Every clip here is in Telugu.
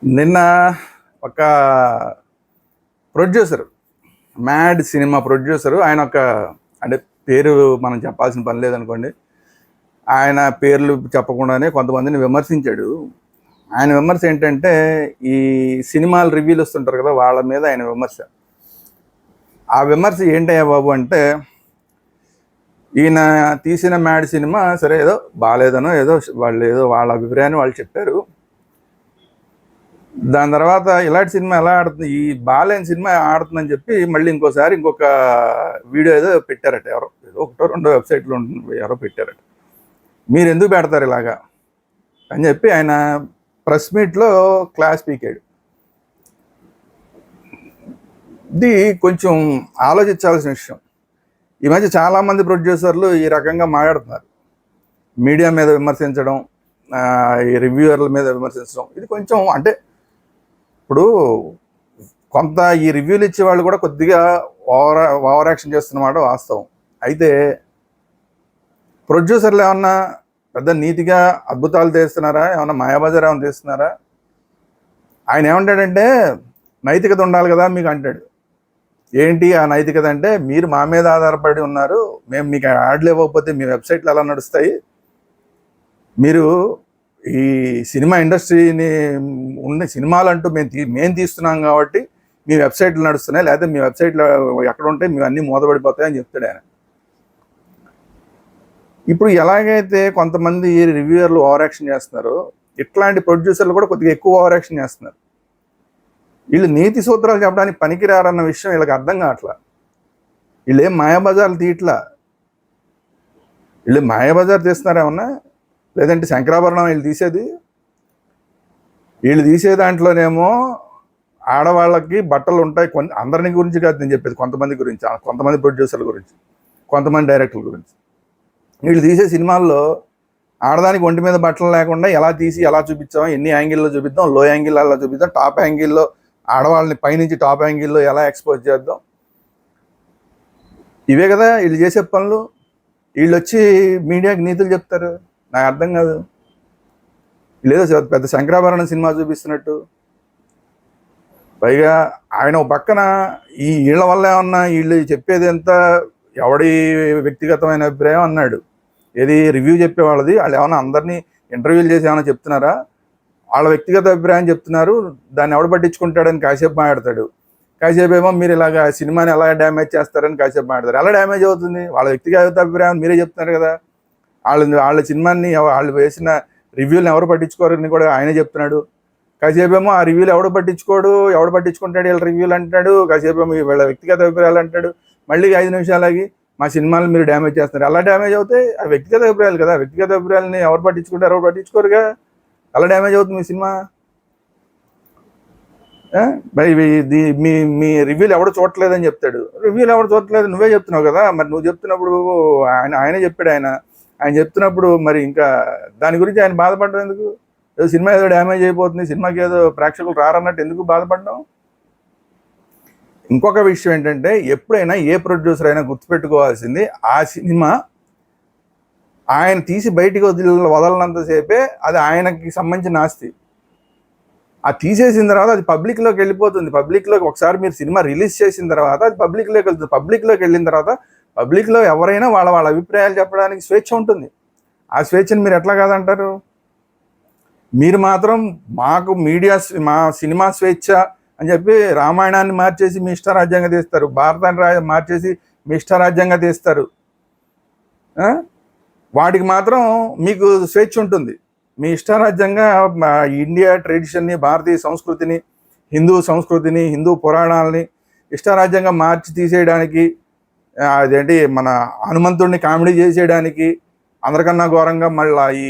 నిన్న ఒక ప్రొడ్యూసర్, మ్యాడ్ సినిమా ప్రొడ్యూసరు, ఆయన ఒక అంటే పేరు మనం చెప్పాల్సిన పని లేదనుకోండి. ఆయన పేర్లు చెప్పకుండానే కొంతమందిని విమర్శించాడు. ఆయన విమర్శ ఏంటంటే, ఈ సినిమాలు రివ్యూలు వస్తుంటారు కదా, వాళ్ళ మీద ఆయన విమర్శ. ఆ విమర్శ ఏంటయ్యా బాబు అంటే, ఈయన తీసిన మ్యాడ్ సినిమా సరే ఏదో బాగాలేదనో ఏదో వాళ్ళ అభిప్రాయాన్ని వాళ్ళు చెప్పారు. దాని తర్వాత ఇలాంటి సినిమా ఎలా ఆడుతుంది, ఈ బాలేని సినిమా ఆడుతుందని చెప్పి మళ్ళీ ఇంకోసారి ఇంకొక వీడియో ఏదో పెట్టారట. ఎవరో ఏదో ఒకటో రెండో వెబ్సైట్లో ఎవరో పెట్టారట. మీరు ఎందుకు పెడతారు ఇలాగా అని చెప్పి ఆయన ప్రెస్ మీట్లో క్లాస్ పీకాడు. ఇది కొంచెం ఆలోచించాల్సిన విషయం. ఈ మధ్య చాలామంది ప్రొడ్యూసర్లు ఈ రకంగా మాట్లాడుతున్నారు. మీడియా మీద విమర్శించడం, ఈ రివ్యూవర్ల మీద విమర్శించడం, ఇది కొంచెం అంటే ఇప్పుడు కొంత ఈ రివ్యూలు ఇచ్చే వాళ్ళు కూడా కొద్దిగా ఓవర్ యాక్షన్ చేస్తున్నమాట వాస్తవం. అయితే ప్రొడ్యూసర్లు ఏమన్నా పెద్ద నీతిగా అద్భుతాలు తీస్తున్నారా, ఏమన్నా మాయాబజార్ ఏమైనా తీస్తున్నారా? ఆయన ఏమంటాడంటే, నైతికత ఉండాలి కదా మీకు అంటాడు. ఏంటి ఆ నైతికత అంటే, మీరు మా మీద ఆధారపడి ఉన్నారు, మేము మీకు యాడ్లు ఇవ్వకపోతే మీ వెబ్సైట్లు ఎలా నడుస్తాయి, మీరు ఈ సినిమా ఇండస్ట్రీని ఉన్న సినిమాలు అంటూ మేము తీస్తున్నాం కాబట్టి మీ వెబ్సైట్లు నడుస్తున్నాయి, లేకపోతే మీ వెబ్సైట్లు ఎక్కడ ఉంటే మేము అన్నీ మూతపడిపోతాయి అని చెప్తాడు ఆయన. ఇప్పుడు ఎలాగైతే కొంతమంది రివ్యూవర్లు ఓవర్ యాక్షన్ చేస్తున్నారో, ఇట్లాంటి ప్రొడ్యూసర్లు కూడా కొద్దిగా ఎక్కువ ఓవర్ యాక్షన్ చేస్తున్నారు. వీళ్ళు నీతి సూత్రాలు చెప్పడానికి పనికిరారన్న విషయం వీళ్ళకి అర్థం కావట్లా. వీళ్ళు ఏం మాయాబజార్లు తీయట్లా. వీళ్ళు మాయాబజార్ తీస్తున్నారేమన్నా, లేదంటే శంకరాభరణం వీళ్ళు తీసేది. వీళ్ళు తీసే దాంట్లోనేమో ఆడవాళ్ళకి బట్టలు ఉంటాయి. అందరిని గురించి కాదు నేను చెప్పేది, కొంతమంది గురించి, కొంతమంది ప్రొడ్యూసర్ల గురించి, కొంతమంది డైరెక్టర్ల గురించి. వీళ్ళు తీసే సినిమాల్లో ఆడదానికి ఒంటి మీద బట్టలు లేకుండా ఎలా తీసి ఎలా చూపించాం, ఎన్ని యాంగిల్లో చూపిద్దాం, లో యాంగిల్ అలా చూపిద్దాం, టాప్ యాంగిల్లో ఆడవాళ్ళని పైనుంచి టాప్ యాంగిల్లో ఎలా ఎక్స్పోజ్ చేద్దాం, ఇవే కదా వీళ్ళు చేసే పనులు. వీళ్ళు వచ్చి మీడియాకి నీతులు చెప్తారు. నాకు అర్థం కాదు. లేదో పెద్ద శంకరాభరణం సినిమా చూపిస్తున్నట్టు. పైగా ఆయన ఒక పక్కన ఈ వీళ్ళ వల్ల ఏమన్నా వీళ్ళు చెప్పేది ఎంత ఎవడి వ్యక్తిగతమైన అభిప్రాయం అన్నాడు. ఏది రివ్యూ చెప్పేవాళ్ళది. వాళ్ళు ఏమన్నా అందరినీ ఇంటర్వ్యూలు చేసి ఏమైనా చెప్తున్నారా? వాళ్ళ వ్యక్తిగత అభిప్రాయం చెప్తున్నారు, దాన్ని ఎవడు పట్టించుకుంటాడని కాసేపు మాట్లాడతాడు. కాసేపు ఏమో మీరు ఇలాగ సినిమాని ఎలా డ్యామేజ్ చేస్తారని కాసేపు మాట్లాడతారు. ఎలా డ్యామేజ్ అవుతుంది? వాళ్ళ వ్యక్తిగత అభిప్రాయం మీరే చెప్తున్నారు కదా. వాళ్ళ సినిమాని వాళ్ళు వేసిన రివ్యూలను ఎవరు పట్టించుకోరని కూడా ఆయనే చెప్తున్నాడు. కాసేపు ఏమో ఆ రివ్యూలు ఎవడు పట్టించుకుంటాడు వీళ్ళ రివ్యూలు అంటాడు. కాసేపు ఏమో వీళ్ళ వ్యక్తిగత అభిప్రాయాలు అంటాడు. మళ్ళీ 5 నిమిషాలకి మా సినిమాలు మీరు డ్యామేజ్ చేస్తున్నారు. ఎలా డ్యామేజ్ అవుతాయి? ఆ వ్యక్తిగత అభిప్రాయాలు కదా. వ్యక్తిగత అభిప్రాయాలని ఎవరు పట్టించుకుంటారు? ఎవరు పట్టించుకోరుగా. ఎలా డ్యామేజ్ అవుతుంది మీ సినిమా? మరి మీ రివ్యూలు ఎవడు చూడట్లేదని చెప్తాడు. రివ్యూలు ఎవడు చూడట్లేదు నువ్వే చెప్తున్నావు కదా. మరి నువ్వు చెప్తున్నప్పుడు ఆయనే చెప్పాడు. ఆయన చెప్తున్నప్పుడు మరి ఇంకా దాని గురించి ఆయన బాధపడడం ఎందుకు? ఏదో సినిమా ఏదో డ్యామేజ్ అయిపోతుంది, సినిమాకి ఏదో ప్రేక్షకులు రారన్నట్టు ఎందుకు బాధపడడం? ఇంకొక విషయం ఏంటంటే, ఎప్పుడైనా ఏ ప్రొడ్యూసర్ అయినా గుర్తుపెట్టుకోవాల్సింది, ఆ సినిమా ఆయన తీసి బయటికి వదలనంతసేపే అది ఆయనకి సంబంధించిన ఆస్తి. ఆ తీసేసిన తర్వాత అది పబ్లిక్లోకి వెళ్ళిపోతుంది. పబ్లిక్లోకి ఒకసారి మీరు సినిమా రిలీజ్ చేసిన తర్వాత అది పబ్లిక్లోకి వెళ్తుంది. పబ్లిక్లోకి వెళ్ళిన తర్వాత పబ్లిక్లో ఎవరైనా వాళ్ళ అభిప్రాయాలు చెప్పడానికి స్వేచ్ఛ ఉంటుంది. ఆ స్వేచ్ఛను మీరు ఎట్లా కాదంటారు? మీరు మాత్రం మాకు మా సినిమా స్వేచ్ఛ అని చెప్పి రామాయణాన్ని మార్చేసి మీ ఇష్టారాజ్యంగా తీస్తారు, భారతాన్ని మార్చేసి మీ ఇష్టారాజ్యంగా తీస్తారు. వాటికి మాత్రం మీకు స్వేచ్ఛ ఉంటుంది. మీ ఇష్టారాజ్యంగా ఇండియా ట్రెడిషన్ని, భారతీయ సంస్కృతిని, హిందూ సంస్కృతిని, హిందూ పురాణాలని ఇష్టారాజ్యంగా మార్చి తీసేయడానికి, అదేంటి మన హనుమంతుడిని కామెడీ చేసేయడానికి, అందరికన్నా ఘోరంగా మళ్ళీ ఈ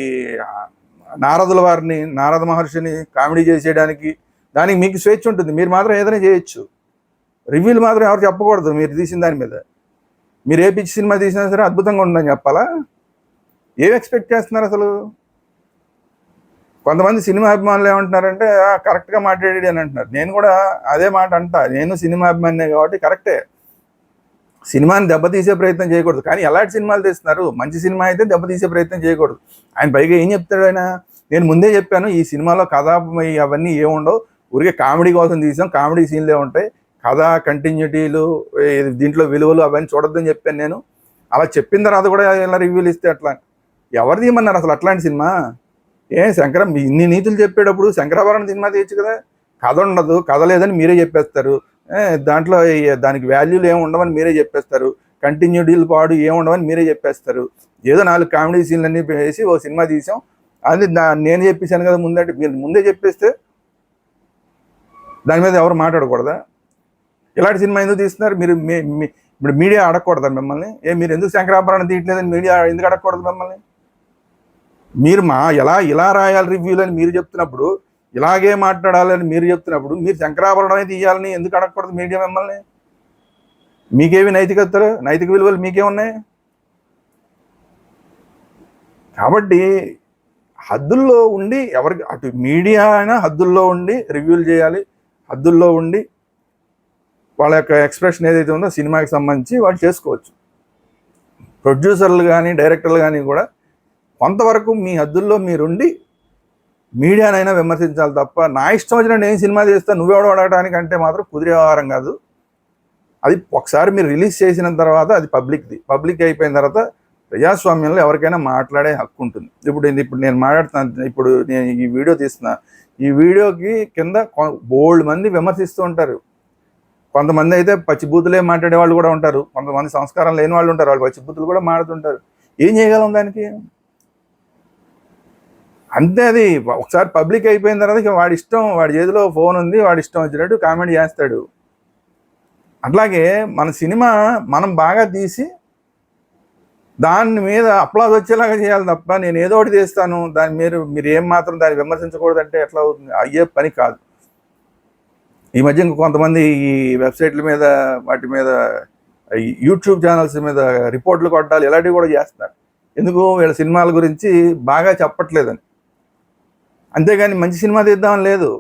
నారద మహర్షిని కామెడీ చేసేయడానికి, దానికి మీకు స్వేచ్ఛ ఉంటుంది. మీరు మాత్రం ఏదైనా చేయొచ్చు. రివ్యూలు మాత్రం ఎవరు చెప్పకూడదు. మీరు తీసిన దాని మీద మీరు ఏ పిచ్చి సినిమా తీసినా సరే అద్భుతంగా ఉందని చెప్పాలా? ఏం ఎక్స్పెక్ట్ చేస్తున్నారు అసలు? కొంతమంది సినిమా అభిమానులు ఏమంటున్నారంటే, కరెక్ట్గా మాట్లాడాడు అని అంటున్నారు. నేను కూడా అదే మాట అంటా. నేను సినిమా అభిమానినే కాబట్టి కరెక్టే. సినిమాని దెబ్బతీసే ప్రయత్నం చేయకూడదు. కానీ ఎలాంటి సినిమాలు తీస్తున్నారు? మంచి సినిమా అయితే దెబ్బతీసే ప్రయత్నం చేయకూడదు. ఆయన పైగా ఏం చెప్తాడు? ఆయన నేను ముందే చెప్పాను, ఈ సినిమాలో కథ అవన్నీ ఏముండవు, ఊరికే కామెడీ కోసం తీసాం, కామెడీ సీన్లే ఉంటాయి, కథ కంటిన్యూటీలు దీంట్లో విలువలు అవన్నీ చూడొద్దని చెప్పాను నేను. అలా చెప్పిన తర్వాత కూడా ఇలా రివ్యూలు ఇస్తే అట్లా ఎవరు తీయమన్నారు అసలు అట్లాంటి సినిమా? ఇన్ని నీతులు చెప్పేటప్పుడు శంకరాభరణం సినిమా తీయచ్చు కదా. కథ ఉండదు, కథ లేదని మీరే చెప్పేస్తారు, దాంట్లో దానికి వాల్యూలు ఏమి ఉండవని మీరే చెప్పేస్తారు, కంటిన్యూటీలు పాడు ఏముండవని మీరే చెప్పేస్తారు, ఏదో 4 కామెడీ సీన్లన్నీ వేసి ఓ సినిమా తీసాం, అది నేను చెప్పేశాను కదా ముందంటే మీరు ముందే చెప్పేస్తే దాని మీద ఎవరు మాట్లాడకూడదా? ఇలాంటి సినిమా ఎందుకు తీస్తున్నారు మీరు? ఇప్పుడు మీడియా అడగకూడదా మిమ్మల్ని? మీరు ఎందుకు శంకరాభరణం తీయట్లేదని మీడియా ఎందుకు అడగకూడదు మిమ్మల్ని? మీరు ఇలా రాయాలి రివ్యూలు అని మీరు చెప్తున్నప్పుడు, ఇలాగే మాట్లాడాలని మీరు చెప్తున్నప్పుడు, మీరు శంకరాభరణమే తీయాలని ఎందుకు అడగకూడదు మీడియా మిమ్మల్ని? మీకేవి నైతిక విలువలు మీకేమున్నాయి? కాబట్టి హద్దుల్లో ఉండి, ఎవరికి అటు మీడియా అయినా హద్దుల్లో ఉండి రివ్యూలు చేయాలి, హద్దుల్లో ఉండి వాళ్ళ యొక్క ఎక్స్ప్రెషన్ ఏదైతే ఉందో సినిమాకి సంబంధించి వాళ్ళు చేసుకోవచ్చు. ప్రొడ్యూసర్లు కానీ డైరెక్టర్లు కానీ కూడా కొంతవరకు మీ హద్దుల్లో మీరుండి మీడియానైనా విమర్శించాలి తప్ప, నా ఇష్టం వచ్చిన నేను సినిమా చేస్తా నువ్వెవడో అడగడానికి అంటే మాత్రం కుదిరే వ్యవహారం కాదు. అది ఒకసారి మీరు రిలీజ్ చేసిన తర్వాత అది పబ్లిక్ అయిపోయిన తర్వాత ప్రజాస్వామ్యంలో ఎవరికైనా మాట్లాడే హక్కు ఉంటుంది. ఇప్పుడు నేను మాట్లాడుతున్నాను, ఇప్పుడు నేను ఈ వీడియో తీస్తున్నా, ఈ వీడియోకి కింద బోల్డ్ మంది విమర్శిస్తూ ఉంటారు. కొంతమంది అయితే పచ్చిబూతులే మాట్లాడే వాళ్ళు కూడా ఉంటారు, కొంతమంది సంస్కారం లేని వాళ్ళు ఉంటారు, వాళ్ళు పచ్చిబూతులు కూడా మాట్లాడుతుంటారు. ఏం చేయగలం దానికి? అంతే. అది ఒకసారి పబ్లిక్ అయిపోయిన తర్వాత వాడి ఇష్టం, వాడి చేతిలో ఫోన్ ఉంది, వాడి ఇష్టం వచ్చినట్టు కామెంట్ చేస్తాడు. అట్లాగే మన సినిమా మనం బాగా తీసి దాని మీద అప్లాజ్ వచ్చేలాగా చేయాలి తప్ప, నేను ఏదో ఒకటి చేస్తాను దాని మీరు ఏం మాత్రం దాన్ని విమర్శించకూడదంటే ఎట్లా అవుతుంది? అయ్యే పని కాదు. ఈ మధ్య కొంతమంది ఈ వెబ్సైట్ల మీద వాటి మీద యూట్యూబ్ ఛానల్స్ మీద రిపోర్ట్లు కొట్టాలి ఇలాంటివి కూడా చేస్తున్నారు. ఎందుకు? వీళ్ళ సినిమాల గురించి బాగా చెప్పట్లేదని. అంతేగాని మంచి సినిమా తీద్దామని లేదు.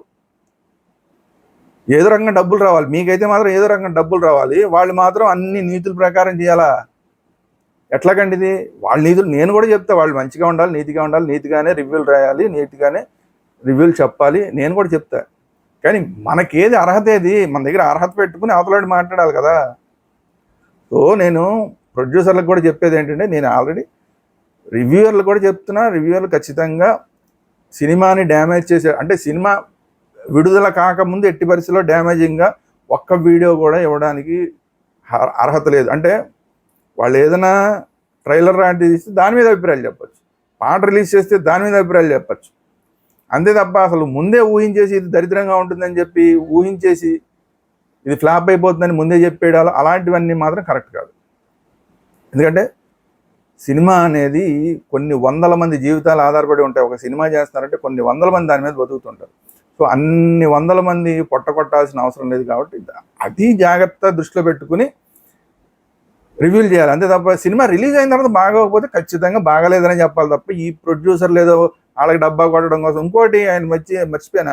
ఏదో రకంగా డబ్బులు రావాలి, మీకైతే మాత్రం ఏదో రకంగా డబ్బులు రావాలి, వాళ్ళు మాత్రం అన్ని నీతుల ప్రకారం చేయాలా? ఎట్లాగండి ఇది? వాళ్ళ నీతులు నేను కూడా చెప్తా, వాళ్ళు మంచిగా ఉండాలి, నీతిగా ఉండాలి, నీతిగానే రివ్యూలు రాయాలి, నీతిగానే రివ్యూలు చెప్పాలి, నేను కూడా చెప్తా. కానీ మనకేది అర్హత, ఏది మన దగ్గర అర్హత పెట్టుకుని అవతలాడి మాట్లాడాలి కదా. సో నేను ప్రొడ్యూసర్లకు కూడా చెప్పేది ఏంటంటే, నేను ఆల్రెడీ రివ్యూవర్లు కూడా చెప్తున్నా, రివ్యూవర్లు ఖచ్చితంగా సినిమాని డ్యామేజ్ చేసే, అంటే సినిమా విడుదల కాకముందు ఎట్టి పరిస్థితుల్లో డ్యామేజింగ్గా ఒక్క వీడియో కూడా ఇవ్వడానికి అర్హత లేదు. అంటే వాళ్ళు ఏదైనా ట్రైలర్ లాంటిది ఇస్తే దాని మీద అభిప్రాయాలు చెప్పచ్చు, పాట రిలీజ్ చేస్తే దాని మీద అభిప్రాయాలు చెప్పచ్చు, అంతే తప్ప అసలు ముందే ఊహించేసి ఇది దరిద్రంగా ఉంటుందని చెప్పి ఊహించేసి ఇది ఫ్లాప్ అయిపోతుందని ముందే చెప్పేయడాలు అలాంటివన్నీ మాత్రం కరెక్ట్ కాదు. ఎందుకంటే సినిమా అనేది కొన్ని వందల మంది జీవితాలు ఆధారపడి ఉంటాయి. ఒక సినిమా చేస్తున్నారంటే కొన్ని వందల మంది దాని మీద బతుకుతుంటారు. సో అన్ని వందల మంది కొట్టాల్సిన అవసరం లేదు. కాబట్టి అది జాగ్రత్త దృష్టిలో పెట్టుకుని రివ్యూలు చేయాలి, అంతే తప్ప సినిమా రిలీజ్ అయిన తర్వాత బాగోకపోతే ఖచ్చితంగా బాగలేదని చెప్పాలి తప్ప, ఈ ప్రొడ్యూసర్లు ఏదో వాళ్ళకి డబ్బా కొట్టడం కోసం. ఇంకోటి ఆయన మర్చిపోయిన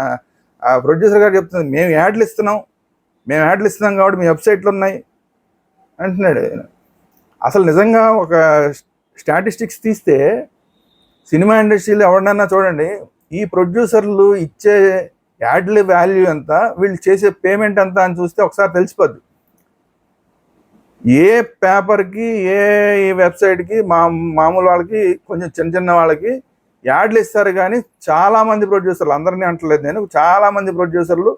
ఆ ప్రొడ్యూసర్ గారు చెప్తుంది, మేము యాడ్లు ఇస్తున్నాం కాబట్టి మీ వెబ్సైట్లు ఉన్నాయి అంటున్నాడు. అసలు నిజంగా ఒక స్టాటిస్టిక్స్ తీస్తే సినిమా ఇండస్ట్రీలో ఎవరినన్నా చూడండి, ఈ ప్రొడ్యూసర్లు ఇచ్చే యాడ్ల వాల్యూ ఎంత, వీళ్ళు చేసే పేమెంట్ ఎంత అని చూస్తే ఒకసారి తెలిసిపోద్ది. ఏ పేపర్కి ఏ వెబ్సైట్కి మామూలు వాళ్ళకి కొంచెం చిన్న వాళ్ళకి యాడ్లు ఇస్తారు, కానీ చాలామంది ప్రొడ్యూసర్లు, అందరినీ అంటలేదు నేను, చాలామంది ప్రొడ్యూసర్లు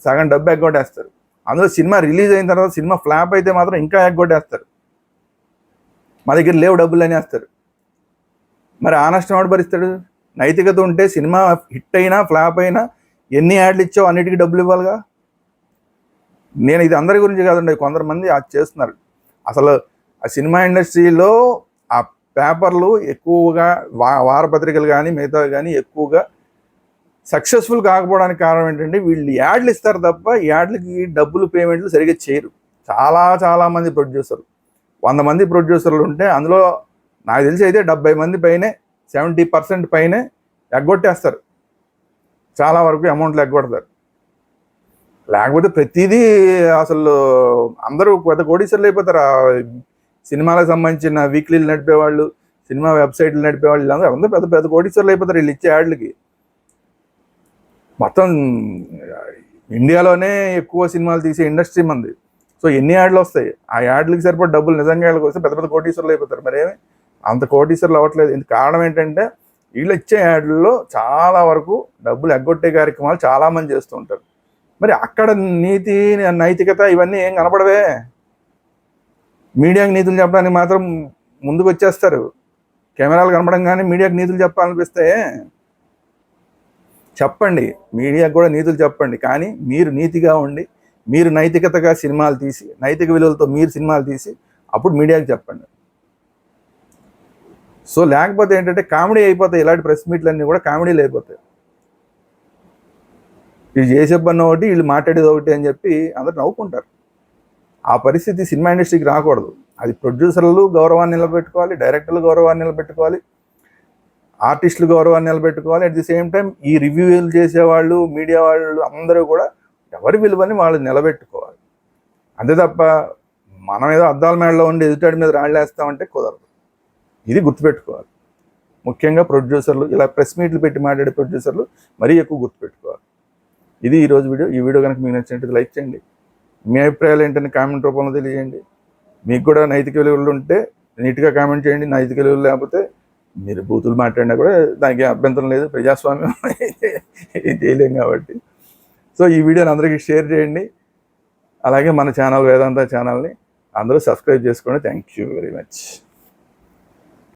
సగం డబ్బు ఎగ్గొట్టేస్తారు. అందులో సినిమా రిలీజ్ అయిన తర్వాత సినిమా ఫ్లాప్ అయితే మాత్రం ఇంకా ఎగ్గొట్టేస్తారు, మా దగ్గర లేవు డబ్బులు అనేస్తారు. మరి ఆ నష్టం వాడు భరిస్తాడు? నైతికత ఉంటే సినిమా హిట్ అయినా ఫ్లాప్ అయినా ఎన్ని యాడ్లు ఇచ్చావు అన్నిటికీ డబ్బులు ఇవ్వాలిగా. నేను ఇది అందరి గురించి కాదండి, కొంతమంది అది చేస్తున్నారు. అసలు ఆ సినిమా ఇండస్ట్రీలో ఆ పేపర్లు ఎక్కువగా వారపత్రికలు కానీ మిగతావి కానీ ఎక్కువగా సక్సెస్ఫుల్ కాకపోవడానికి కారణం ఏంటంటే, వీళ్ళు యాడ్లు ఇస్తారు తప్ప యాడ్లకి డబ్బులు పేమెంట్లు సరిగ్గా చేయరు. చాలామంది ప్రొడ్యూసర్లు, 100 మంది ప్రొడ్యూసర్లు ఉంటే అందులో నాకు తెలిసి అయితే 70 మంది పైనే, 70% పైనే ఎగ్గొట్టేస్తారు, చాలా వరకు అమౌంట్లు ఎగ్గొడతారు. లేకపోతే ప్రతిదీ అసలు అందరూ పెద్ద కోటీశ్వర్లు అయిపోతారు. సినిమాలకు సంబంధించిన వీక్లీలు నడిపేవాళ్ళు, సినిమా వెబ్సైట్లు నడిపే వాళ్ళు అందరూ పెద్ద పెద్ద కోటీశ్వర్లు అయిపోతారు వీళ్ళు ఇచ్చే యాడ్లకి. మొత్తం ఇండియాలోనే ఎక్కువ సినిమాలు తీసే ఇండస్ట్రీ మంది. సో ఎన్ని యాడ్లు వస్తాయి, ఆ యాడ్లకి సరిపడా డబ్బులు నిజంగా యాడ్లకు వస్తే పెద్ద పెద్ద కోటీశ్వర్లు అయిపోతారు. మరేమి అంత కోటీశ్వర్లు అవ్వట్లేదు. ఇందుకు కారణం ఏంటంటే వీళ్ళు ఇచ్చే యాడ్లలో చాలా వరకు డబ్బులు ఎగ్గొట్టే కార్యక్రమాలు చాలామంది చేస్తూ ఉంటారు. మరి అక్కడ నీతి నైతికత ఇవన్నీ ఏం కనపడవే. మీడియాకి నీతులు చెప్పడానికి మాత్రం ముందుకు వచ్చేస్తారు. కెమెరాలు కనపడంగానే మీడియాకి నీతులు చెప్పాలనిపిస్తే చెప్పండి, మీడియాకు కూడా నీతులు చెప్పండి. కానీ మీరు నీతిగా ఉండి, మీరు నైతికతగా సినిమాలు తీసి, నైతిక విలువలతో మీరు సినిమాలు తీసి అప్పుడు మీడియాకి చెప్పండి. సో లేకపోతే ఏంటంటే కామెడీ అయిపోతాయి. ఇలాంటి ప్రెస్ మీట్లన్నీ కూడా కామెడీలు అయిపోతాయి. వీళ్ళు చేసే పని ఒకటి, వీళ్ళు మాట్లాడేది ఒకటి అని చెప్పి అందరు నవ్వుకుంటారు. ఆ పరిస్థితి సినిమా ఇండస్ట్రీకి రాకూడదు. అది ప్రొడ్యూసర్లు గౌరవాన్ని నిలబెట్టుకోవాలి, డైరెక్టర్లు గౌరవాన్ని నిలబెట్టుకోవాలి, ఆర్టిస్టులు గౌరవాన్ని నిలబెట్టుకోవాలి. అట్ ది సేమ్ టైం ఈ రివ్యూలు చేసేవాళ్ళు, మీడియా వాళ్ళు అందరూ కూడా ఎవరి విలువని వాళ్ళు నిలబెట్టుకోవాలి. అంతే తప్ప మనం ఏదో అద్దాల మేడలో ఉండి ఎదుటాడి మీద రాళ్ళేస్తామంటే కుదరదు. ఇది గుర్తుపెట్టుకోవాలి. ముఖ్యంగా ప్రొడ్యూసర్లు, ఇలా ప్రెస్ మీట్లు పెట్టి మాట్లాడే ప్రొడ్యూసర్లు మరీ ఎక్కువ గుర్తుపెట్టుకోవాలి. ఇది ఈరోజు వీడియో. ఈ వీడియో కనుక మీకు నచ్చినట్టు లైక్ చేయండి. మీ అభిప్రాయాలు ఏంటని కామెంట్ రూపంలో తెలియజేయండి. మీకు కూడా నైతిక విలువలు ఉంటే నీట్గా కామెంట్ చేయండి. నైతిక విలువలు లేకపోతే మీరు బూతులు మాట్లాడినా కూడా దానికి అభ్యంతరం లేదు. ప్రజాస్వామ్యం ఏం చేయలేం కాబట్టి. సో ఈ వీడియోని అందరికీ షేర్ చేయండి. అలాగే మన ఛానల్ వేదాంత ఛానల్ని అందరూ సబ్స్క్రైబ్ చేసుకోండి. Thank you very much.